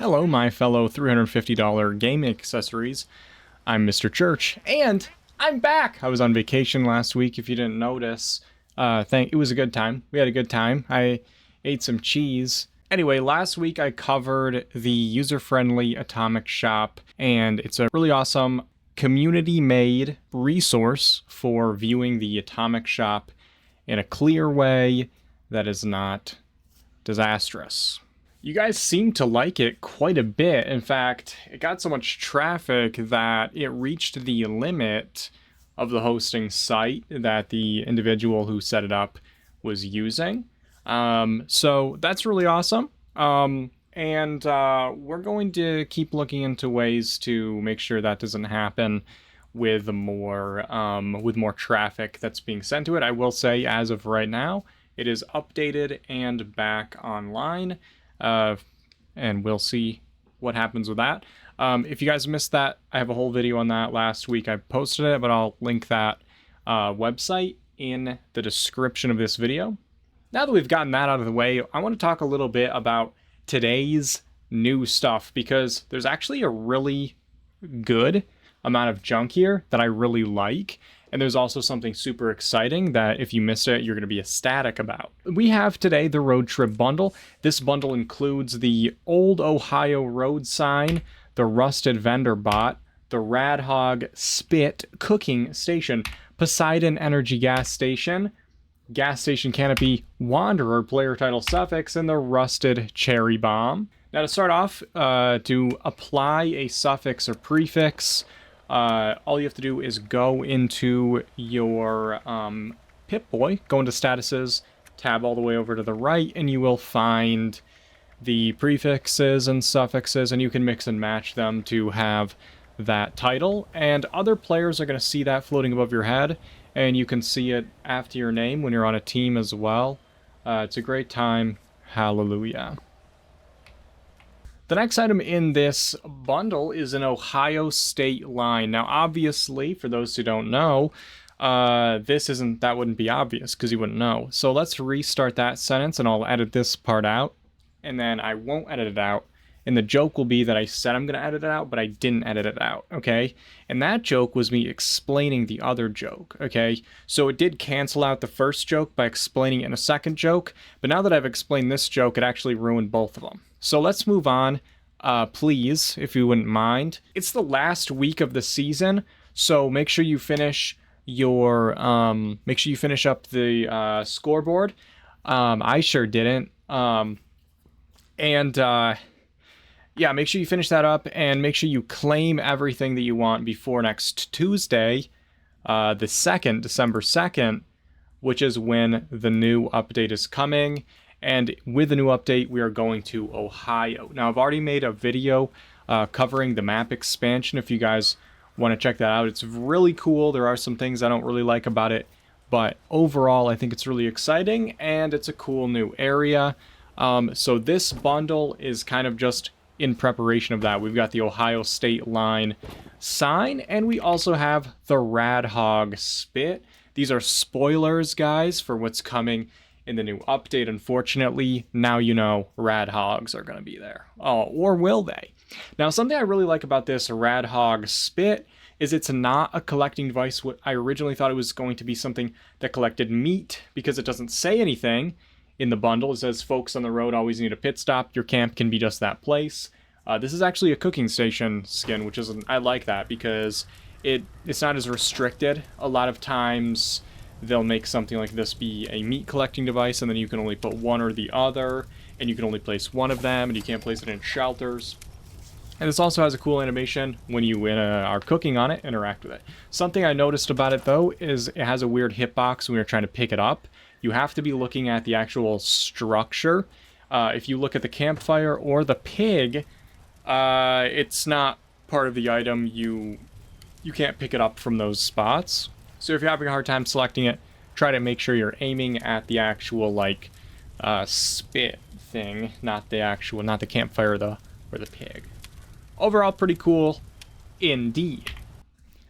Hello, my fellow $350 gaming accessories. I'm Mr. Church, and I'm back! I was on vacation last week, if you didn't notice. It was a good time. We had a good time. I ate some cheese. Anyway, last week I covered the user-friendly Atomic Shop, and it's a really awesome community-made resource for viewing the Atomic Shop in a clear way that is not disastrous. You guys seem to like it quite a bit. In fact, it got so much traffic that it reached the limit of the hosting site that the individual who set it up was using. So that's really awesome. And we're going to keep looking into ways to make sure that doesn't happen with more traffic that's being sent to it. I will say, as of right now, it is updated and back online. And we'll see what happens with that. If you guys missed that, I have a whole video on that last week. I posted it, but I'll link that website in the description of this video. Now that we've gotten that out of the way, I want to talk a little bit about today's new stuff, because there's actually a really good amount of junk here that I really like. And there's also something super exciting that if you missed it, you're going to be ecstatic about. We have today the road trip bundle. This bundle includes the Old Ohio Road sign, the Rusted Vendor Bot, the Radhog Spit Cooking Station, Poseidon Energy Gas Station Canopy, Wanderer Player Title Suffix, and the Rusted Cherry Bomb. Now to start off, to apply a suffix or prefix, all you have to do is go into your Pip-Boy, go into statuses, tab all the way over to the right, and you will find the prefixes and suffixes, and you can mix and match them to have that title. And other players are going to see that floating above your head, and you can see it after your name when you're on a team as well. It's a great time. Hallelujah. The next item in this bundle is an Ohio state line. Now, obviously, for those who don't know, that wouldn't be obvious because you wouldn't know. So let's restart that sentence and I'll edit this part out. And then I won't edit it out. And the joke will be that I said I'm going to edit it out, but I didn't edit it out, okay? And that joke was me explaining the other joke, okay? So it did cancel out the first joke by explaining it in a second joke, but now that I've explained this joke, it actually ruined both of them. So let's move on, please, if you wouldn't mind. It's the last week of the season, so make sure you finish your, up the scoreboard. I sure didn't. Yeah, make sure you finish that up and make sure you claim everything that you want before next Tuesday, the 2nd, December 2nd, which is when the new update is coming. And with the new update, we are going to Ohio. Now, I've already made a video covering the map expansion. If you guys want to check that out, it's really cool. There are some things I don't really like about it, but overall, I think it's really exciting and it's a cool new area. So this bundle is kind of just in preparation of that. We've got the Ohio state line sign, and we also have the Radhog Spit. These are spoilers, guys, for what's coming in the new update. Unfortunately, now you know Radhogs are going to be there. Oh, or will they? Now, something I really like about this Radhog Spit is it's not a collecting device. I originally thought it was going to be something that collected meat because it doesn't say anything in the bundle. It says, folks on the road always need a pit stop. Your camp can be just that place. This is actually a cooking station skin, which is, I like that because it's not as restricted. A lot of times they'll make something like this be a meat collecting device, and then you can only put one or the other, and you can only place one of them, and you can't place it in shelters. And this also has a cool animation when you are cooking on it, interact with it. Something I noticed about it, though, is it has a weird hitbox when you're trying to pick it up. You have to be looking at the actual structure. If you look at the campfire or the pig, it's not part of the item. You can't pick it up from those spots. So if you're having a hard time selecting it, try to make sure you're aiming at the actual, spit thing, not the campfire or the pig. Overall, pretty cool indeed.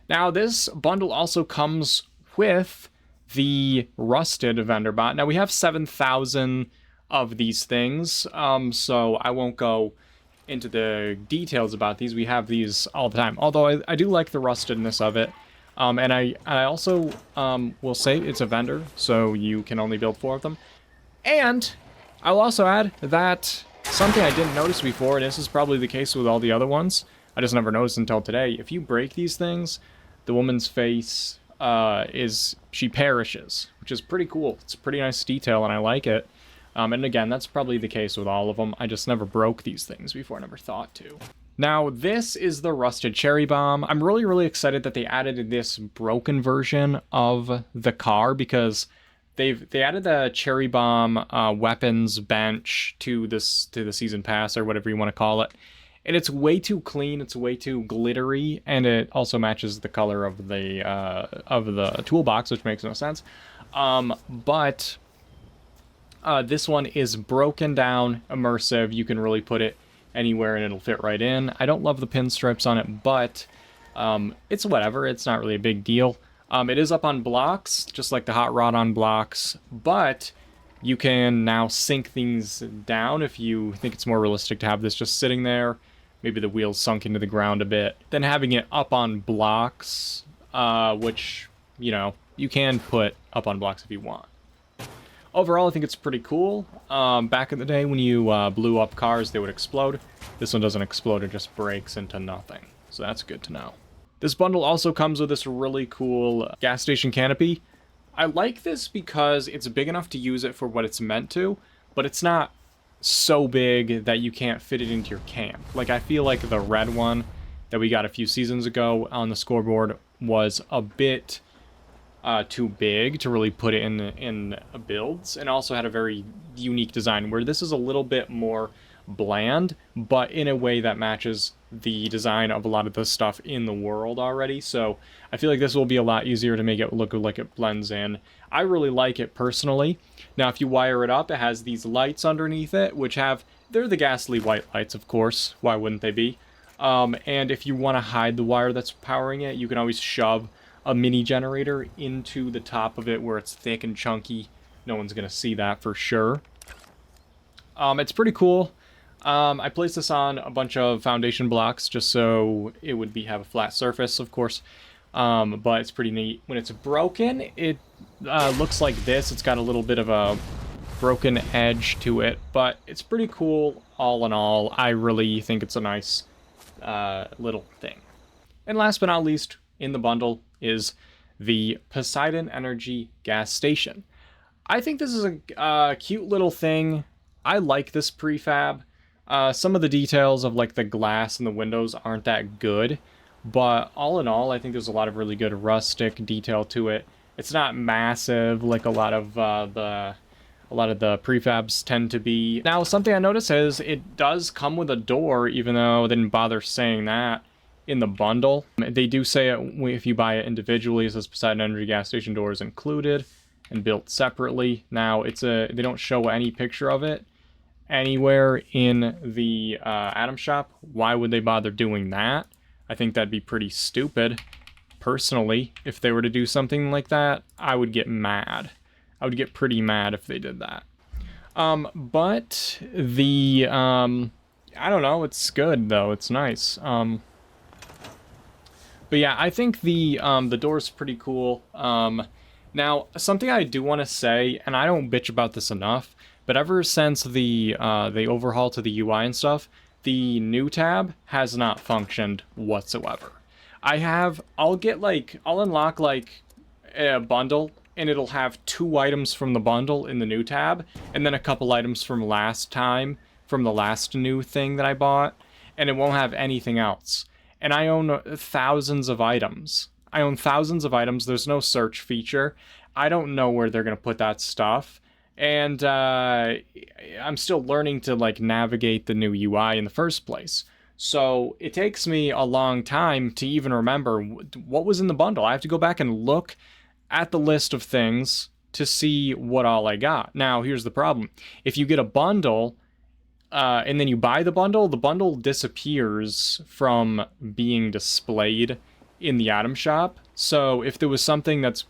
Now, this bundle also comes with the Rusted Vendor Bot. Now, we have 7,000 of these things, so I won't go into the details about these. We have these all the time. Although I do like the rustedness of it. And I also will say it's a vendor, so you can only build 4 of them. And I'll also add that something I didn't notice before, and this is probably the case with all the other ones, I just never noticed until today. If you break these things, the woman's face she perishes, which is pretty cool. It's a pretty nice detail, and I like it. And again, that's probably the case with all of them. I just never broke these things before, never thought to. Now, this is the Rusted Cherry Bomb. I'm really, really excited that they added this broken version of the car, because they added the Cherry Bomb weapons bench to the season pass, or whatever you want to call it. And it's way too clean, it's way too glittery, and it also matches the color of the toolbox, which makes no sense. But this one is broken down, immersive. You can really put it anywhere and it'll fit right in. I don't love the pinstripes on it, but it's whatever. It's not really a big deal. It is up on blocks, just like the hot rod on blocks, but you can now sink things down if you think it's more realistic to have this just sitting there. Maybe the wheels sunk into the ground a bit. Then having it up on blocks, which, you know, you can put up on blocks if you want. Overall, I think it's pretty cool. Back in the day when you blew up cars, they would explode. This one doesn't explode, it just breaks into nothing. So that's good to know. This bundle also comes with this really cool gas station canopy. I like this because it's big enough to use it for what it's meant to, but it's not so big that you can't fit it into your camp. Like, I feel like the red one that we got a few seasons ago on the scoreboard was a bit too big to really put it in builds, and also had a very unique design, where this is a little bit more bland, but in a way that matches the design of a lot of the stuff in the world already. So I feel like this will be a lot easier to make it look like it blends in. I really like it personally. Now, if you wire it up, it has these lights underneath it, which they're the ghastly white lights, of course. Why wouldn't they be? And if you want to hide the wire that's powering it, you can always shove a mini generator into the top of it where it's thick and chunky. No one's going to see that for sure. It's pretty cool. I placed this on a bunch of foundation blocks just so it would have a flat surface, of course. But it's pretty neat. When it's broken, it looks like this. It's got a little bit of a broken edge to it, but it's pretty cool all in all. I really think it's a nice little thing. And last but not least, in the bundle is the Poseidon Energy gas station. I think this is a cute little thing. I like this prefab. Some of the details of like the glass and the windows aren't that good, but all in all, I think there's a lot of really good rustic detail to it. It's not massive like a lot of the prefabs tend to be. Now, something I noticed is it does come with a door, even though they didn't bother saying that in the bundle. They do say it if you buy it individually. It says Poseidon Energy gas station door is included and built separately. Now, they don't show any picture of it anywhere in the Atom Shop. Why would they bother doing that? I think that'd be pretty stupid. Personally, if they were to do something like that, I would get mad. I would get pretty mad if they did that. But the I don't know, it's good though. It's nice. But yeah, I think the door's pretty cool. Now, something I do want to say, and I don't bitch about this enough, but ever since the overhaul to the UI and stuff, the new tab has not functioned whatsoever. I'll unlock like a bundle, and it'll have 2 items from the bundle in the new tab, and then a couple items from the last new thing that I bought, and it won't have anything else. And I own thousands of items. There's no search feature. I don't know where they're going to put that stuff. And I'm still learning to like navigate the new UI in the first place. So it takes me a long time to even remember what was in the bundle. I have to go back and look at the list of things to see what all I got. Now, here's the problem. If you get a bundle, and then you buy the bundle disappears from being displayed in the Atom Shop. So if there was something that's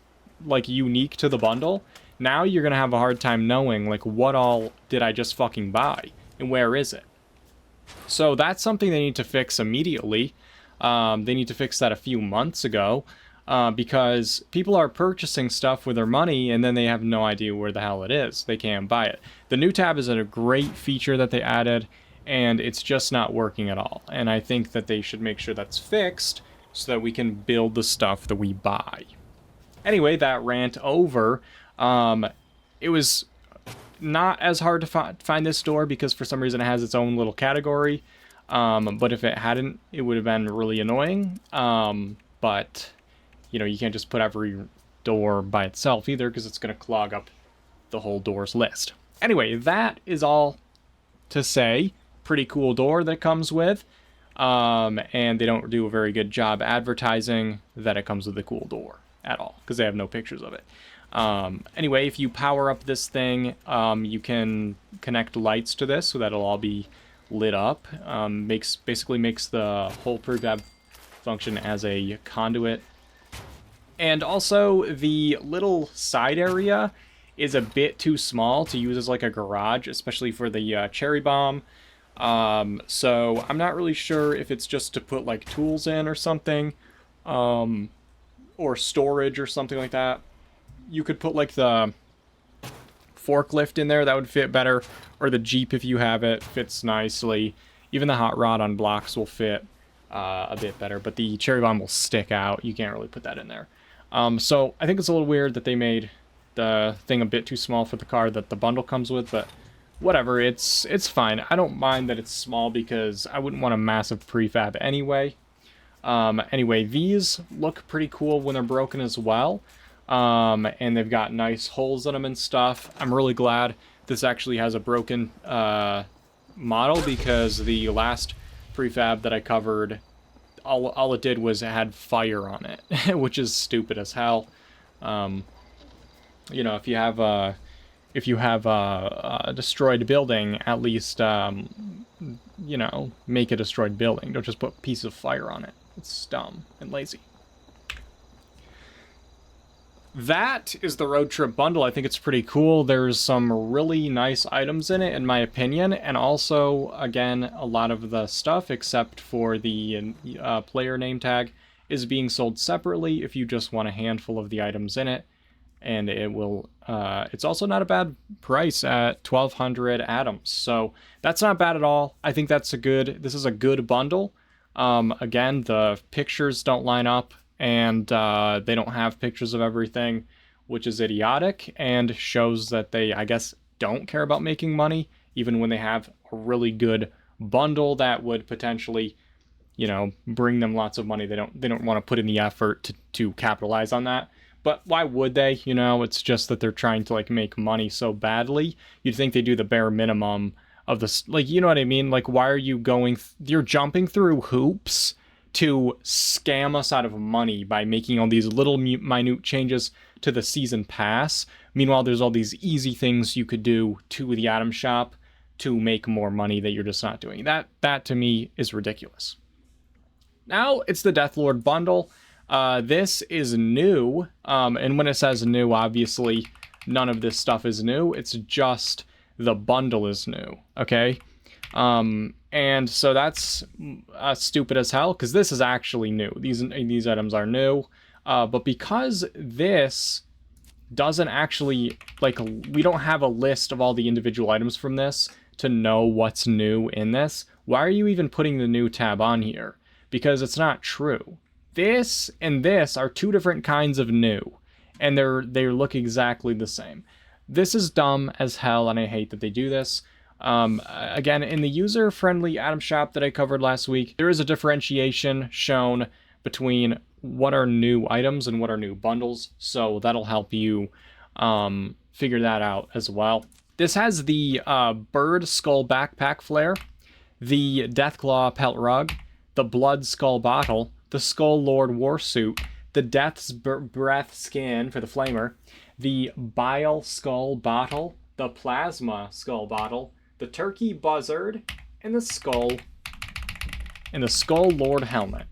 like unique to the bundle, now you're going to have a hard time knowing like what all did I just fucking buy and where is it. So that's something they need to fix immediately. They need to fix that a few months ago, because people are purchasing stuff with their money and then they have no idea where the hell it is. They can't buy it. The new tab is a great feature that they added, and it's just not working at all. And I think that they should make sure that's fixed so that we can build the stuff that we buy. Anyway, that rant over. It was not as hard to find this door because for some reason it has its own little category. But if it hadn't, it would have been really annoying. But, you know, you can't just put every door by itself either because it's going to clog up the whole doors list. Anyway, that is all to say. Pretty cool door that it comes with. And they don't do a very good job advertising that it comes with a cool door at all because they have no pictures of it. Anyway, if you power up this thing, you can connect lights to this so that it'll all be lit up. Basically makes the whole prefab function as a conduit. And also, the little side area is a bit too small to use as like a garage, especially for the cherry bomb. So I'm not really sure if it's just to put like tools in or something, or storage or something like that. You could put like the forklift in there, that would fit better, or the Jeep if you have it, fits nicely. Even the hot rod on blocks will fit a bit better, but the cherry bomb will stick out. You can't really put that in there. So I think it's a little weird that they made the thing a bit too small for the car that the bundle comes with, but whatever, it's fine. I don't mind that it's small because I wouldn't want a massive prefab anyway. Anyway, these look pretty cool when they're broken as well. And they've got nice holes in them and stuff. I'm really glad this actually has a broken model because the last prefab that I covered, all it did was it had fire on it, which is stupid as hell. You know, if you have a destroyed building, at least you know, make a destroyed building. Don't just put pieces of fire on it. It's dumb and lazy. That is the road trip bundle. I think it's pretty cool. There's some really nice items in it, in my opinion, and also, again, a lot of the stuff, except for the player name tag, is being sold separately if you just want a handful of the items in it, and it will. It's also not a bad price at 1,200 atoms, so that's not bad at all. I think this is a good bundle. Again, the pictures don't line up. And they don't have pictures of everything, which is idiotic and shows that they, I guess, don't care about making money, even when they have a really good bundle that would potentially, you know, bring them lots of money. They don't want to put in the effort to capitalize on that. But why would they? You know, it's just that they're trying to like make money so badly. You'd think they do the bare minimum of this, like, you know what I mean? Like, why are you you're jumping through hoops to scam us out of money by making all these little minute changes to the season pass. Meanwhile, there's all these easy things you could do to the item shop to make more money that you're just not doing. That to me is ridiculous. Now it's the Deathlord bundle. This is new, and when it says new, obviously none of this stuff is new. It's just the bundle is new, okay? And so that's stupid as hell, because this is actually new. These items are new, but because this doesn't actually, like, we don't have a list of all the individual items from this to know what's new in this, why are you even putting the new tab on here? Because it's not true. This and this are two different kinds of new, and they look exactly the same. This is dumb as hell, and I hate that they do this. Again, in the user-friendly item shop that I covered last week, there is a differentiation shown between what are new items and what are new bundles, so that'll help you figure that out as well. This has the bird skull backpack flare, the Deathclaw pelt rug, the blood skull bottle, the Skull Lord warsuit, the Death's breath skin for the flamer, the bile skull bottle, the plasma skull bottle, the turkey buzzard, and the skull Lord helmet.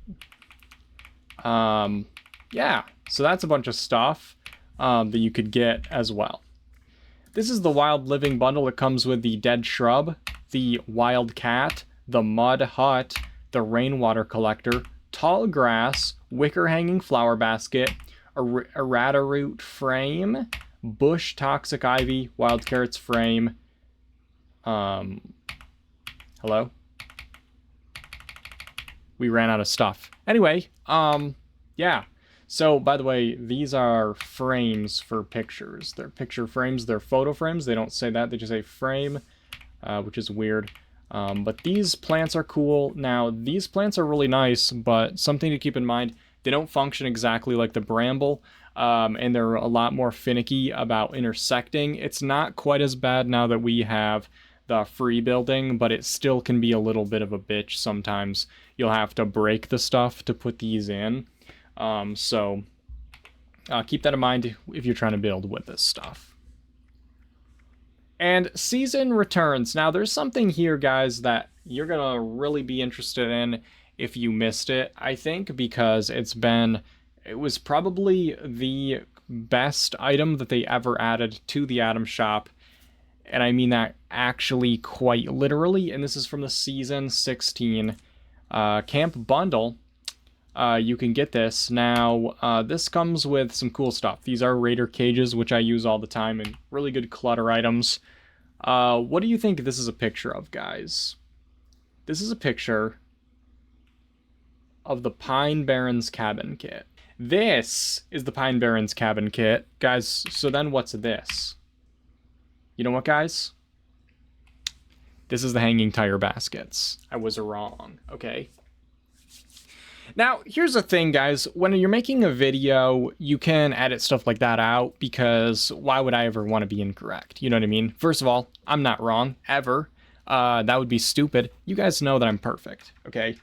Yeah, so that's a bunch of stuff that you could get as well. This is the Wild Living bundle. It comes with the dead shrub, the wild cat, the mud hut, the rainwater collector, tall grass, wicker hanging flower basket, errata root frame, bush toxic ivy, wild carrots frame. Hello? We ran out of stuff. Anyway, yeah. So, by the way, these are frames for pictures. They're picture frames. They're photo frames. They don't say that. They just say frame, which is weird. But these plants are cool. Now, these plants are really nice, but something to keep in mind, they don't function exactly like the bramble, and they're a lot more finicky about intersecting. It's not quite as bad now that we have the free building, but it still can be a little bit of a bitch sometimes. You'll have to break the stuff to put these in. So keep that in mind if you're trying to build with this stuff. And season returns. Now, there's something here, guys, that you're going to really be interested in if you missed it, I think, because it was probably the best item that they ever added to the item shop. And I mean that actually quite literally. And this is from the Season 16 Camp Bundle. You can get this. Now, this comes with some cool stuff. These are Raider cages, which I use all the time, and really good clutter items. What do you think this is a picture of, guys? This is a picture of the Pine Barrens cabin kit. This is the Pine Barrens cabin kit. Guys, so then what's this? You know what, guys? This is the hanging tire baskets. I was wrong, okay? Now, here's the thing, guys. When you're making a video, you can edit stuff like that out, because why would I ever want to be incorrect? You know what I mean? First of all, I'm not wrong, ever. That would be stupid. You guys know that I'm perfect, okay?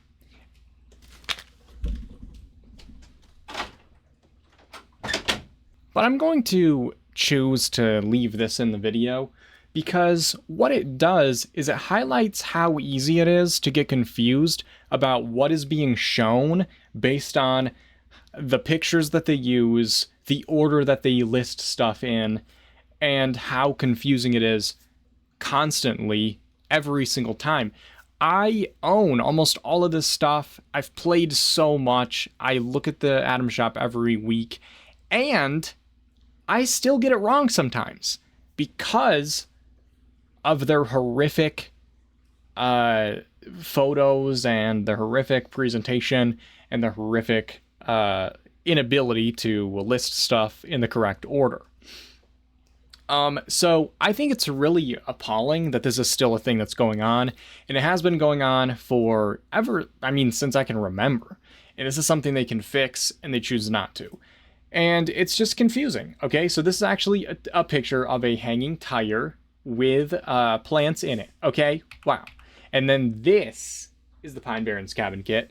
But I'm going to choose to leave this in the video, because what it does is it highlights how easy it is to get confused about what is being shown based on the pictures that they use, the order that they list stuff in, and how confusing it is constantly every single time. I own almost all of this stuff. I've played so much. I look at the Atom Shop every week, and I still get it wrong sometimes because of their horrific photos and the horrific presentation and the horrific inability to list stuff in the correct order. So I think it's really appalling that this is still a thing that's going on, and it has been going on forever. I mean, since I can remember. And this is something they can fix, and they choose not to. And it's just confusing. Okay, so this is actually a picture of a hanging tire with plants in it. Okay, wow. And then this is the Pine Barrens cabin kit,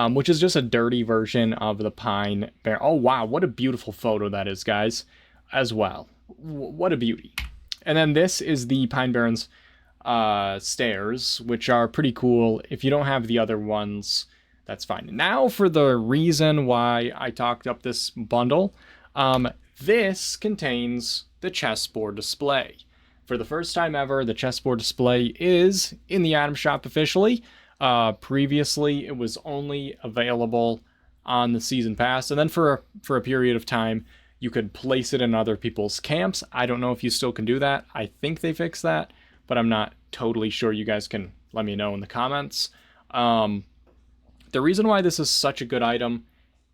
which is just a dirty version of the Pine Barrens. Oh wow, what a beautiful photo that is, guys, as well. What a beauty. And then this is the Pine Barrens stairs, which are pretty cool. If you don't have the other ones, that's fine. Now for the reason why I talked up this bundle. This contains the chessboard display. For the first time ever, the chessboard display is in the Atom Shop officially. Previously, it was only available on the Season Pass, and then for a period of time, you could place it in other people's camps. I don't know if you still can do that. I think they fixed that, but I'm not totally sure. You guys can let me know in the comments. The reason why this is such a good item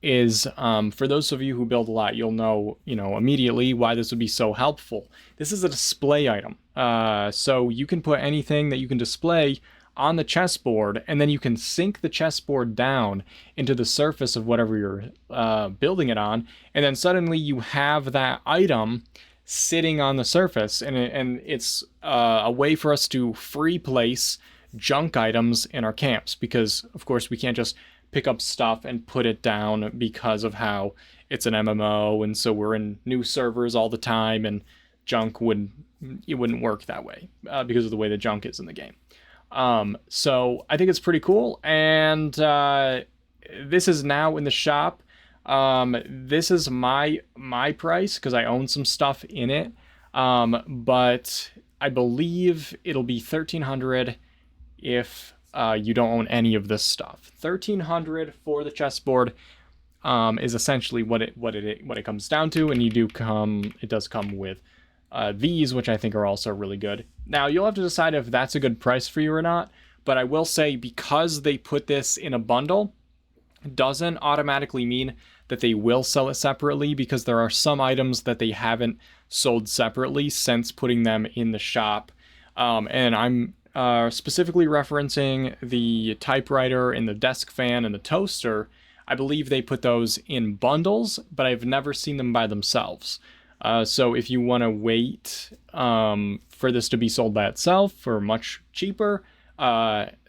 is, for those of you who build a lot, you'll know, immediately why this would be so helpful. This is a display item. So you can put anything that you can display on the chessboard, and then you can sink the chessboard down into the surface of whatever you're building it on, and then suddenly you have that item sitting on the surface, and it's a way for us to free place junk items in our camps, because of course we can't just pick up stuff and put it down because of how it's an MMO, and so we're in new servers all the time, and junk wouldn't work that way because of the way the junk is in the game. So I think it's pretty cool, and this is now in the shop. This is my price because I own some stuff in it, but I believe it'll be $1,300 if you don't own any of this stuff. 1,300 for the chessboard is essentially what it comes down to, and it does come with these, which I think are also really good. Now, you'll have to decide if that's a good price for you or not, but I will say, because they put this in a bundle, doesn't automatically mean that they will sell it separately, because there are some items that they haven't sold separately since putting them in the shop. And I'm specifically referencing the typewriter and the desk fan and the toaster. I believe they put those in bundles, but I've never seen them by themselves. So if you want to wait for this to be sold by itself for much cheaper,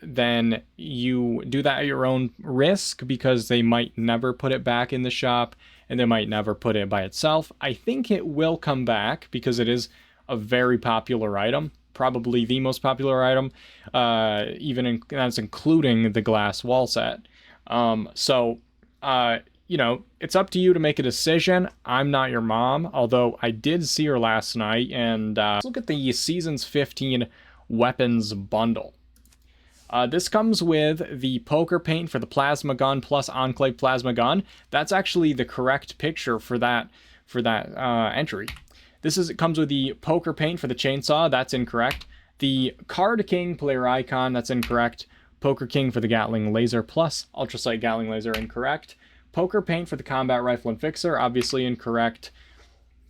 then you do that at your own risk, because they might never put it back in the shop and they might never put it by itself. I think it will come back, because it is a very popular item, probably the most popular item, that's including the glass wall set. You know, it's up to you to make a decision. I'm not your mom, although I did see her last night. And let's look at the Seasons 15 weapons bundle. This comes with the poker paint for the plasma gun plus Enclave plasma gun. That's actually the correct picture for that entry. It comes with the poker paint for the chainsaw. That's incorrect. The Card King player icon. That's incorrect. Poker King for the Gatling laser plus ultrasight Gatling laser. Incorrect. Poker paint for the combat rifle and fixer. Obviously incorrect.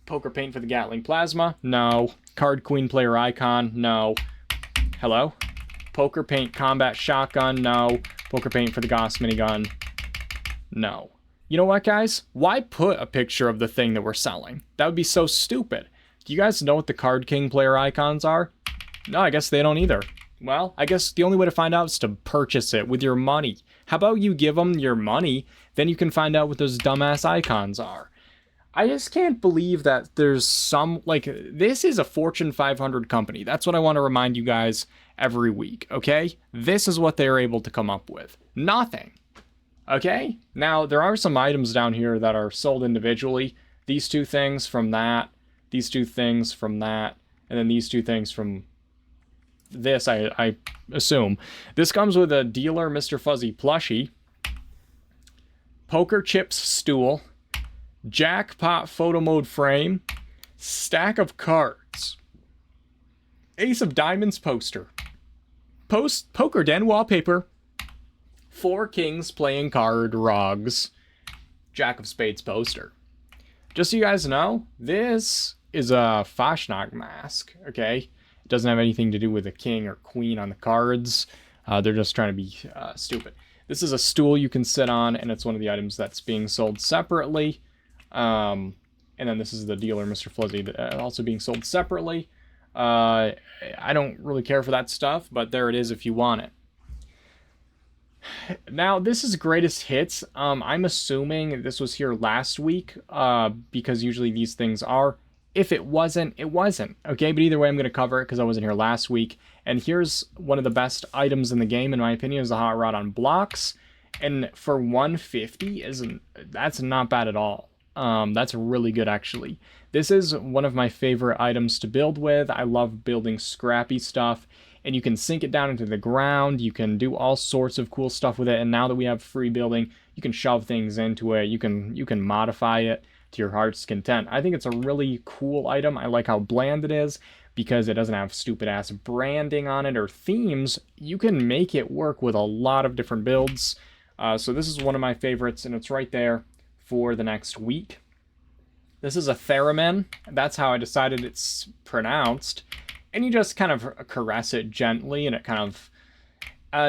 Poker paint for the Gatling plasma. No. Card Queen player icon. No. Hello. Poker paint combat shotgun. No. Poker paint for the Gauss minigun. No. You know what, guys? Why put a picture of the thing that we're selling? That would be so stupid. Do you guys know what the Card King player icons are? No, I guess they don't either. Well, I guess the only way to find out is to purchase it with your money. How about you give them your money, then you can find out what those dumbass icons are. I just can't believe that there's this is a Fortune 500 company. That's what I want to remind you guys every week, okay? This is what they're able to come up with. Nothing. Okay? Now, there are some items down here that are sold individually. These two things from that, these two things from that, and then these two things from this, I assume. This comes with a dealer Mr. Fuzzy plushie, poker chips stool, jackpot photo mode frame, stack of cards, ace of diamonds poster, poker den wallpaper, 4 kings playing card rogs, jack of spades poster. Just so you guys know, this is a Fashnacht mask, okay? It doesn't have anything to do with a king or queen on the cards. They're just trying to be stupid. This is a stool you can sit on, and it's one of the items that's being sold separately. And then this is the dealer, Mr. Fuzzy, also being sold separately. I don't really care for that stuff, but there it is if you want it. Now, this is greatest hits. I'm assuming this was here last week, because usually these things are. If it wasn't, it wasn't. Okay, but either way, I'm going to cover it because I wasn't here last week. And here's one of the best items in the game, in my opinion, is the hot rod on blocks. And for 150, that's not bad at all. That's really good, actually. This is one of my favorite items to build with. I love building scrappy stuff. And you can sink it down into the ground. You can do all sorts of cool stuff with it. And now that we have free building, you can shove things into it. You can modify it to your heart's content. I think it's a really cool item. I like how bland it is because it doesn't have stupid ass branding on it or themes. You can make it work with a lot of different builds. So this is one of my favorites, and it's right there for the next week. This is a theremin. That's how I decided it's pronounced. And you just kind of caress it gently, and it kind of...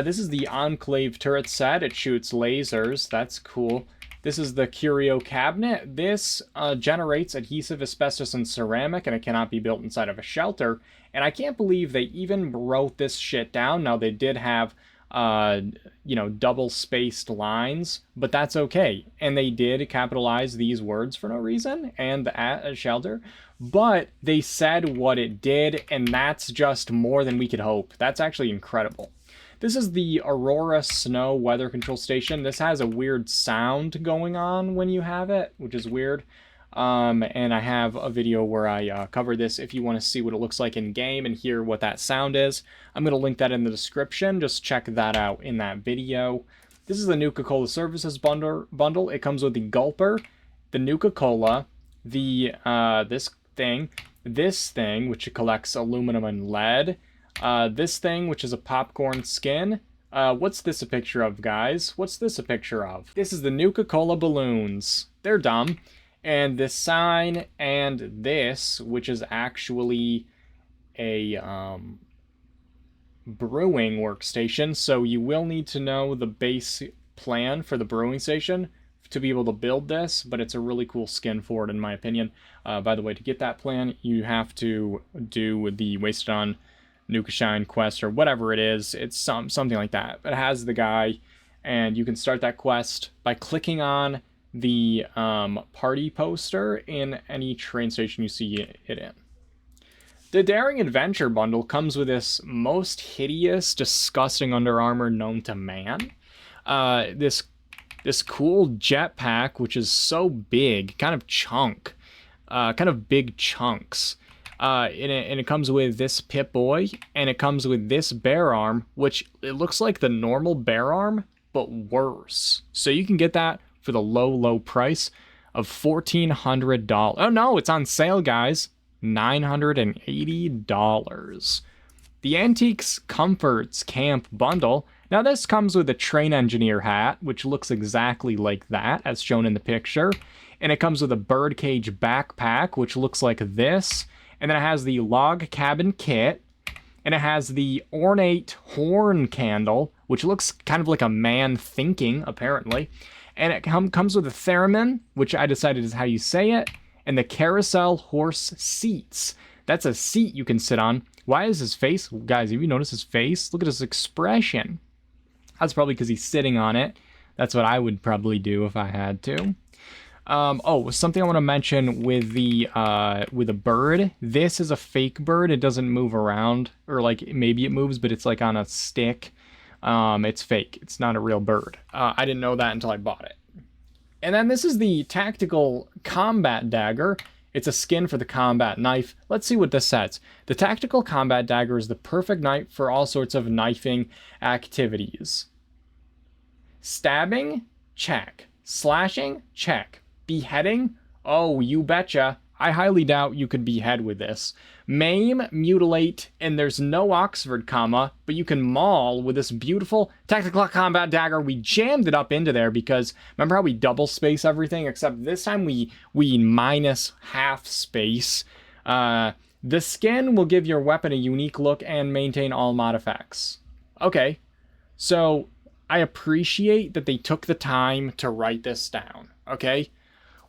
this is the Enclave turret set. It shoots lasers. That's cool. This is the curio cabinet. This generates adhesive, asbestos, and ceramic, and it cannot be built inside of a shelter. And I can't believe they even wrote this shit down. Now, they did have, double-spaced lines, but that's okay. And they did capitalize these words for no reason, and at a shelter. But they said what it did, and that's just more than we could hope. That's actually incredible. This is the Aurora Snow Weather Control Station. This has a weird sound going on when you have it, which is weird. And I have a video where I cover this if you want to see what it looks like in game and hear what that sound is. I'm going to link that in the description. Just check that out in that video. This is the Nuka-Cola Services bundle. It comes with the gulper, the Nuka-Cola, the this thing, which collects aluminum and lead, this thing, which is a popcorn skin. What's this a picture of, guys? What's this a picture of? This is the Nuka-Cola balloons. They're dumb. And this sign, and this, which is actually a brewing workstation. So you will need to know the base plan for the brewing station to be able to build this, but it's a really cool skin for it, in my opinion. By the way, to get that plan, you have to do the Wasted on Nuka Shine quest, or whatever it is. It's something like that. It has the guy, and you can start that quest by clicking on the party poster in any train station you see it in. The Daring Adventure bundle comes with this most hideous, disgusting Under Armour known to man. This cool jetpack, which is so big, kind of big chunks. And it comes with this Pip-Boy, and it comes with this bear arm, which it looks like the normal bear arm, but worse. So you can get that for the low price of $1,400. Oh no, it's on sale, guys. $980. The Antiques Comforts Camp bundle. Now this comes with a train engineer hat, which looks exactly like that, as shown in the picture. And it comes with a birdcage backpack, which looks like this. And then it has the log cabin kit. And it has the ornate horn candle, which looks kind of like a man thinking, apparently. And it comes with a theremin, which I decided is how you say it, and the carousel horse seats. That's a seat you can sit on. Why is his face? Guys, have you noticed his face? Look at his expression. That's probably because he's sitting on it. That's what I would probably do if I had to. Oh, something I want to mention with the bird. This is a fake bird. It doesn't move around, or like maybe it moves, but it's like on a stick. It's fake. It's not a real bird. I didn't know that until I bought it. And then this is the Tactical Combat Dagger. It's a skin for the combat knife. Let's see what this says. The Tactical Combat Dagger is the perfect knife for all sorts of knifing activities. Stabbing? Check. Slashing? Check. Beheading? Oh, you betcha. I highly doubt you could behead with this. Maim, mutilate, and there's no Oxford comma, but you can maul with this beautiful Tactical Combat Dagger. We jammed it up into there because remember how we double space everything, except this time we minus half space. The skin will give your weapon a unique look and maintain all mod effects. Okay, so I appreciate that they took the time to write this down, okay?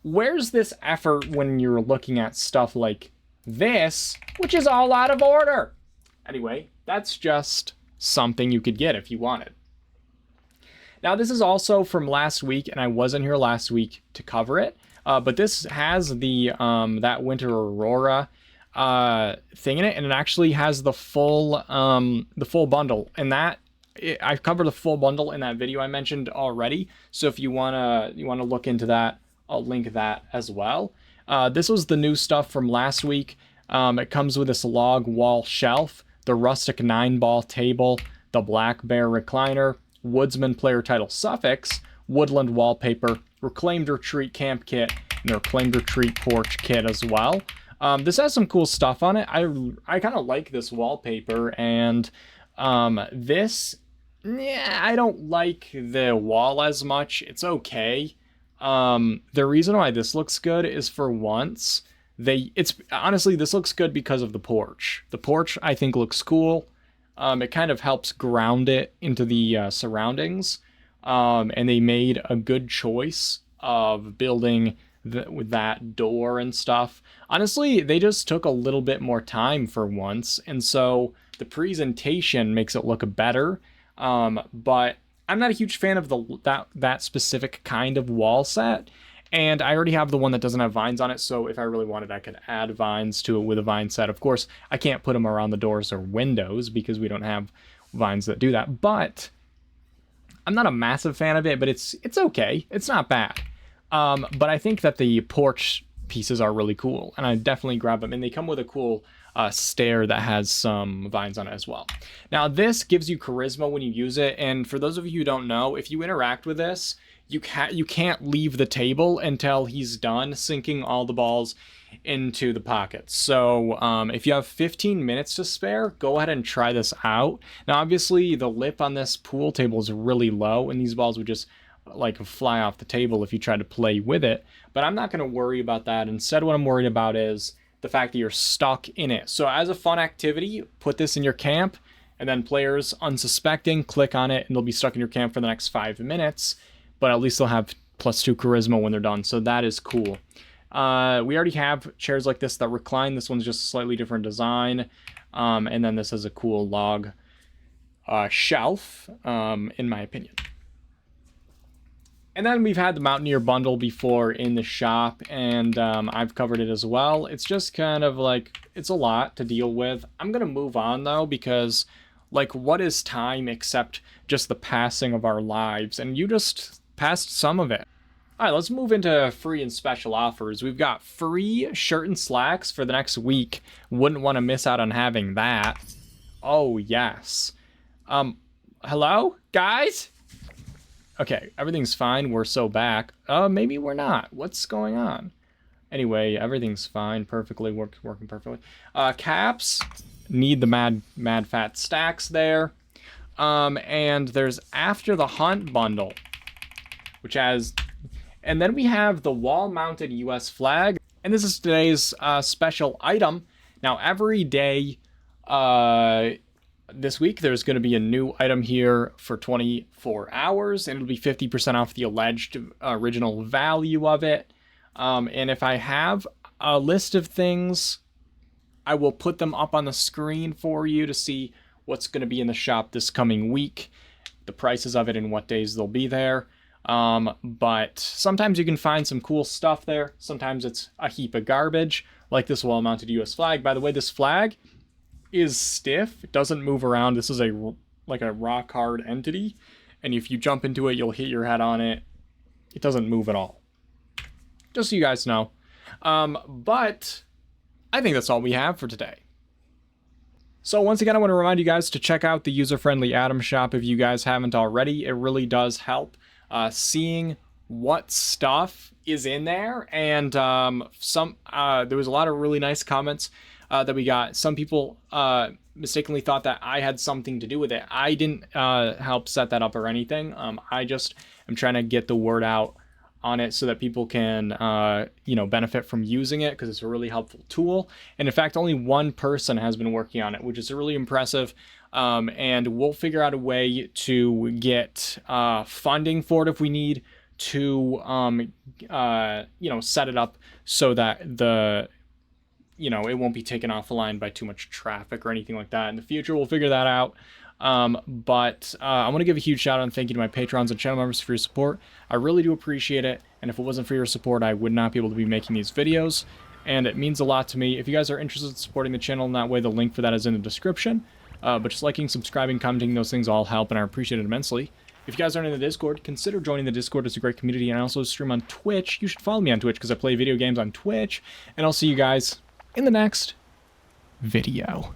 Where's this effort when you're looking at stuff like this, which is all out of order? Anyway, that's just something you could get if you wanted. Now, this is also from last week, and I wasn't here last week to cover it, but this has the that Winter Aurora thing in it, and it actually has the full bundle, and that I covered the full bundle in that video I mentioned already. So if you wanna look into that, I'll link that as well. This was the new stuff from last week. It comes with this log wall shelf, the rustic 9-ball table, the black bear recliner, woodsman player title suffix, woodland wallpaper, reclaimed retreat camp kit, and the reclaimed retreat porch kit as well. This has some cool stuff on it. I kind of like this wallpaper, and this, yeah, I don't like the wall as much. It's okay. The reason why this looks good is, for once, honestly, this looks good because of the porch. The porch, I think, looks cool. It kind of helps ground it into the surroundings. And they made a good choice of building with that door and stuff. Honestly, they just took a little bit more time for once, and so the presentation makes it look better. But I'm not a huge fan of that specific kind of wall set, and I already have the one that doesn't have vines on it, so if I really wanted, I could add vines to it with a vine set. Of course, I can't put them around the doors or windows because we don't have vines that do that, but I'm not a massive fan of it, but it's okay. It's not bad. But I think that the porch pieces are really cool, and I definitely grab them. And they come with a cool stair that has some vines on it as well. Now this gives you charisma when you use it, and for those of you who don't know, if you interact with this, you can't leave the table until he's done sinking all the balls into the pockets. So if you have 15 minutes to spare, go ahead and try this out. Now obviously the lip on this pool table is really low, and these balls would just like fly off the table if you try to play with it, but I'm not going to worry about that. Instead, what I'm worried about is the fact that you're stuck in it. So as a fun activity, put this in your camp, and then players unsuspecting click on it and they'll be stuck in your camp for the next 5 minutes, but at least they'll have +2 charisma when they're done. So that is cool. We already have chairs like this that recline. This one's just a slightly different design. And then this is a cool log shelf, in my opinion. And then we've had the Mountaineer bundle before in the shop, and I've covered it as well. It's just kind of like, it's a lot to deal with. I'm going to move on though, because like, what is time except just the passing of our lives? And you just passed some of it. All right, let's move into free and special offers. We've got free shirt and slacks for the next week. Wouldn't want to miss out on having that. Oh, yes. Hello, guys? Okay, everything's fine. We're so back. Maybe we're not. What's going on? Anyway, everything's fine. Perfectly, working perfectly. Caps. Need the mad fat stacks there. And there's After the Hunt bundle, which has... And then we have the wall-mounted US flag. And this is today's special item. Now, every day this week, there's going to be a new item here for 24 hours. And it'll be 50% off the alleged original value of it. And if I have a list of things, I will put them up on the screen for you to see what's going to be in the shop this coming week, the prices of it, and what days they'll be there. But sometimes you can find some cool stuff there. Sometimes it's a heap of garbage, like this wall-mounted US flag. By the way, this flag is stiff. It doesn't move around. This is like a rock-hard entity, and if you jump into it, you'll hit your head on it. It doesn't move at all. Just so you guys know. But I think that's all we have for today. So once again, I want to remind you guys to check out the user-friendly Atom Shop if you guys haven't already. It really does help. Seeing what stuff is in there, and there was a lot of really nice comments that we got. Some people mistakenly thought that I had something to do with it. I didn't help set that up or anything. I just am trying to get the word out on it so that people can benefit from using it, because it's a really helpful tool. And in fact, only one person has been working on it, which is really impressive. And we'll figure out a way to get funding for it if we need to, set it up so that it won't be taken off the line by too much traffic or anything like that in the future. We'll figure that out. But I want to give a huge shout out and thank you to my patrons and channel members for your support. I really do appreciate it. And if it wasn't for your support, I would not be able to be making these videos. And it means a lot to me. If you guys are interested in supporting the channel in that way, the link for that is in the description. But just liking, subscribing, commenting, those things all help, and I appreciate it immensely. If you guys aren't in the Discord, consider joining the Discord. It's a great community, and I also stream on Twitch. You should follow me on Twitch, because I play video games on Twitch. And I'll see you guys in the next video.